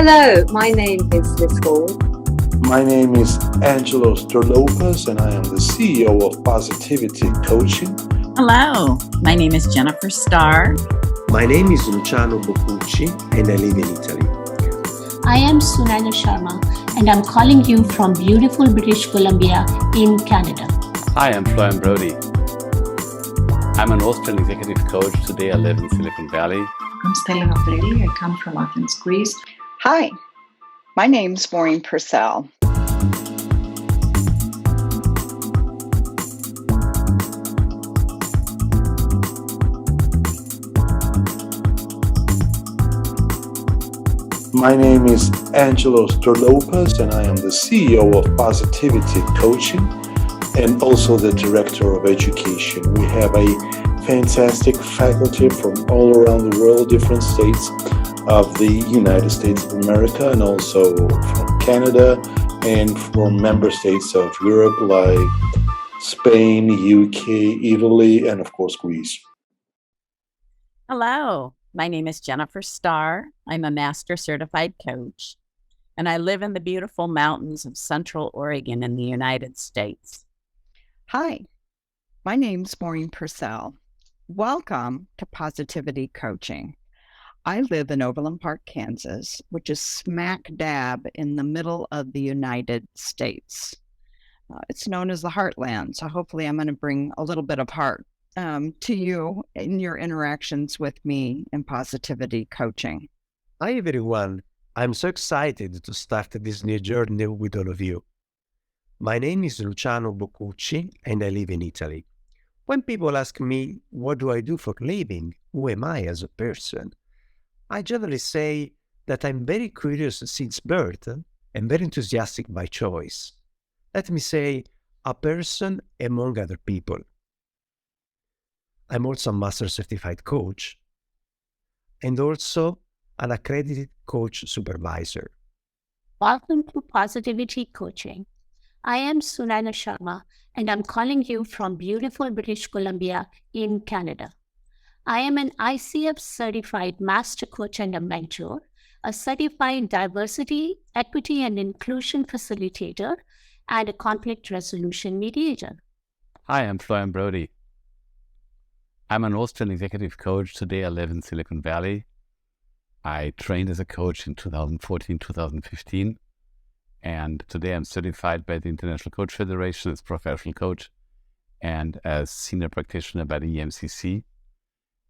Hello, my name is Liz Hall. My name is Angelo Lopez, and I am the CEO of Positivity Coaching. Hello, my name is Jennifer Starr. My name is Luciano Boccucci, and I live in Italy. I am Sunanya Sharma, and I'm calling you from beautiful British Columbia in Canada. Hi, I'm Florian Brody. I'm an Austrian executive coach. Today I live in Silicon Valley. I'm Stella Novelli. I come from Athens, Greece. Hi, my name's Maureen Purcell. My name is Angelo Lopez, and I am the CEO of Positivity Coaching and also the Director of Education. We have a fantastic faculty from all around the world, different states of the United States of America, and also from Canada and from member states of Europe like Spain, UK, Italy, and of course Greece. Hello, my name is Jennifer Starr. I'm a master certified coach, and I live in the beautiful mountains of Central Oregon in the United States. Hi, my name's Maureen Purcell. Welcome to Positivity Coaching. I live in Overland Park, Kansas, which is smack dab in the middle of the United States. It's known as the Heartland, so hopefully I'm going to bring a little bit of heart to you in your interactions with me in Positivity Coaching. Hi, everyone. I'm so excited to start this new journey with all of you. My name is Luciano Boccucci, and I live in Italy. When people ask me, what do I do for a living? Who am I as a person? I generally say that I'm very curious since birth and very enthusiastic by choice. Let me say, a person among other people. I'm also a master certified coach and also an accredited coach supervisor. Welcome to Positivity Coaching. I am Sunanya Sharma, and I'm calling you from beautiful British Columbia in Canada. I am an ICF certified master coach and a mentor, a certified diversity, equity, and inclusion facilitator, and a conflict resolution mediator. Hi, I'm Florian Brody. I'm an Austrian executive coach. Today I live in Silicon Valley. I trained as a coach in 2014, 2015. And today I'm certified by the International Coach Federation as professional coach and as senior practitioner by the EMCC.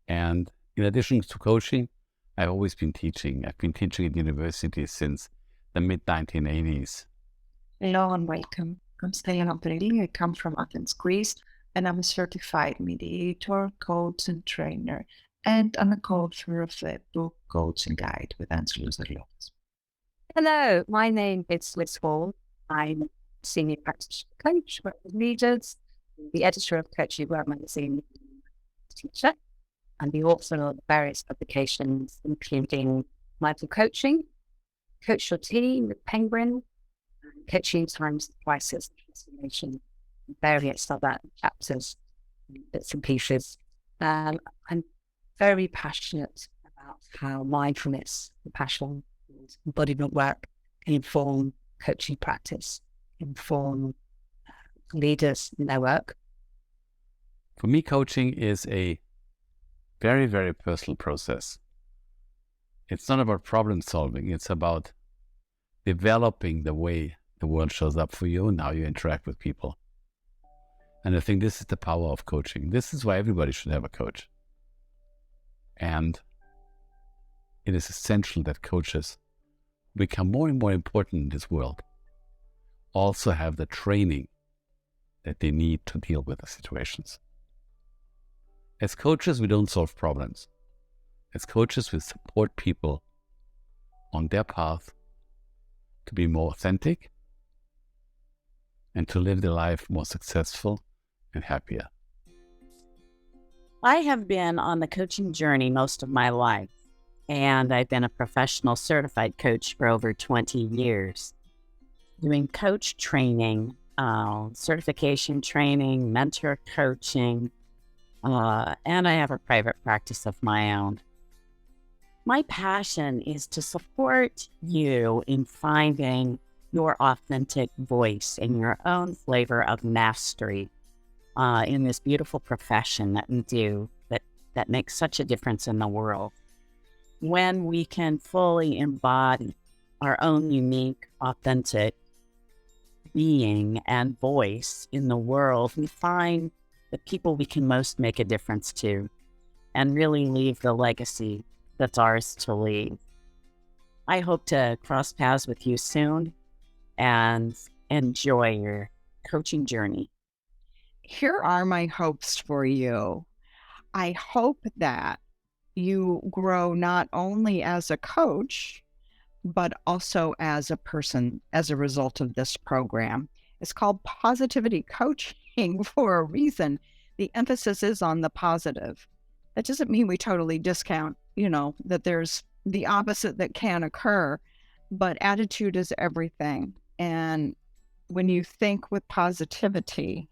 And in addition to coaching, I've always been teaching. I've been teaching at universities since the mid-1980s. Hello and welcome. I'm Stella Novelli. I come from Athens, Greece, and I'm a certified mediator, coach, and trainer. And I'm a co-author of the book Coaching Guide with Angelo Lopez. Hello, my name is Liz Hall. I'm a senior practitioner coach, work with leaders, the editor of Coaching Work magazine, teacher, and the author of various publications, including Mindful Coaching, Coach Your Team with Penguin, Coaching Times Crisis Transformation, and various other chapters, bits and pieces. I'm very passionate about how mindfulness, compassion, embodiment work can inform coaching practice, inform leaders in their work. For me, coaching is a very, very personal process. It's not about problem solving. It's about developing the way the world shows up for you and how you interact with people. And I think this is the power of coaching. This is why everybody should have a coach. And it is essential that coaches become more and more important in this world, also have the training that they need to deal with the situations. As coaches, we don't solve problems. As coaches, we support people on their path to be more authentic and to live their life more successful and happier. I have been on the coaching journey most of my life, and I've been a professional certified coach for over 20 years, doing coach training, certification training, mentor coaching, and I have a private practice of my own. My passion is to support you in finding your authentic voice and your own flavor of mastery in this beautiful profession that we do that makes such a difference in the world. When we can fully embody our own unique, authentic being and voice in the world, we find the people we can most make a difference to and really leave the legacy that's ours to leave. I hope to cross paths with you soon and enjoy your coaching journey. Here are my hopes for you. I hope that you grow not only as a coach, but also as a person as a result of this program. It's called Positivity Coaching for a reason. The emphasis is on the positive. That doesn't mean we totally discount, that there's the opposite that can occur, but attitude is everything. And when you think with positivity,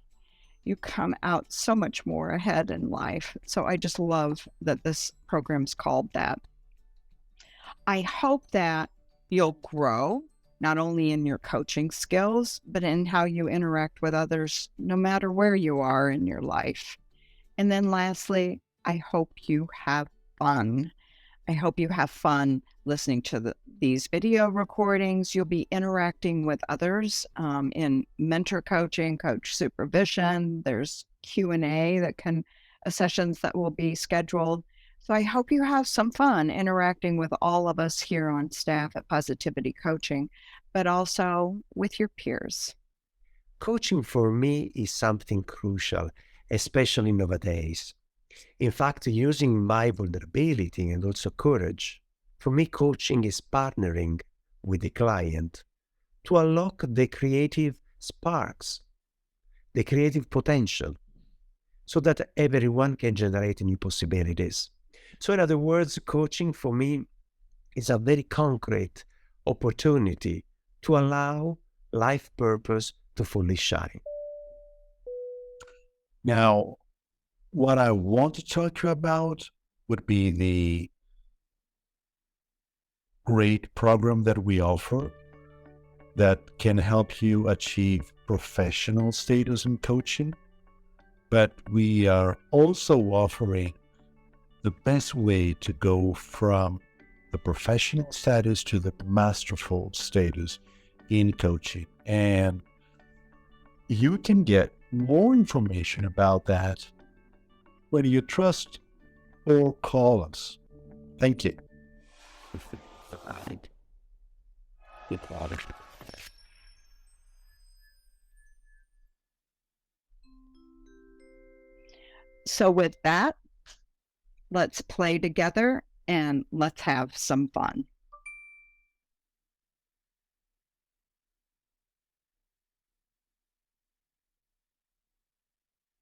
you come out so much more ahead in life. So I just love that this program's called that. I hope that you'll grow not only in your coaching skills, but in how you interact with others, no matter where you are in your life. And then lastly, I hope you have fun. I hope you have fun listening to these video recordings. You'll be interacting with others in mentor coaching, coach supervision. There's Q&A sessions that will be scheduled. So I hope you have some fun interacting with all of us here on staff at Positivity Coaching, but also with your peers. Coaching for me is something crucial, especially nowadays. In fact, using my vulnerability and also courage, for me, coaching is partnering with the client to unlock the creative sparks, the creative potential, so that everyone can generate new possibilities. So in other words, coaching for me is a very concrete opportunity to allow life purpose to fully shine. Now, what I want to talk to you about would be the great program that we offer that can help you achieve professional status in coaching. But we are also offering the best way to go from the professional status to the masterful status in coaching. And you can get more information about that when you trust or call us. Thank you. So with that, let's play together and let's have some fun.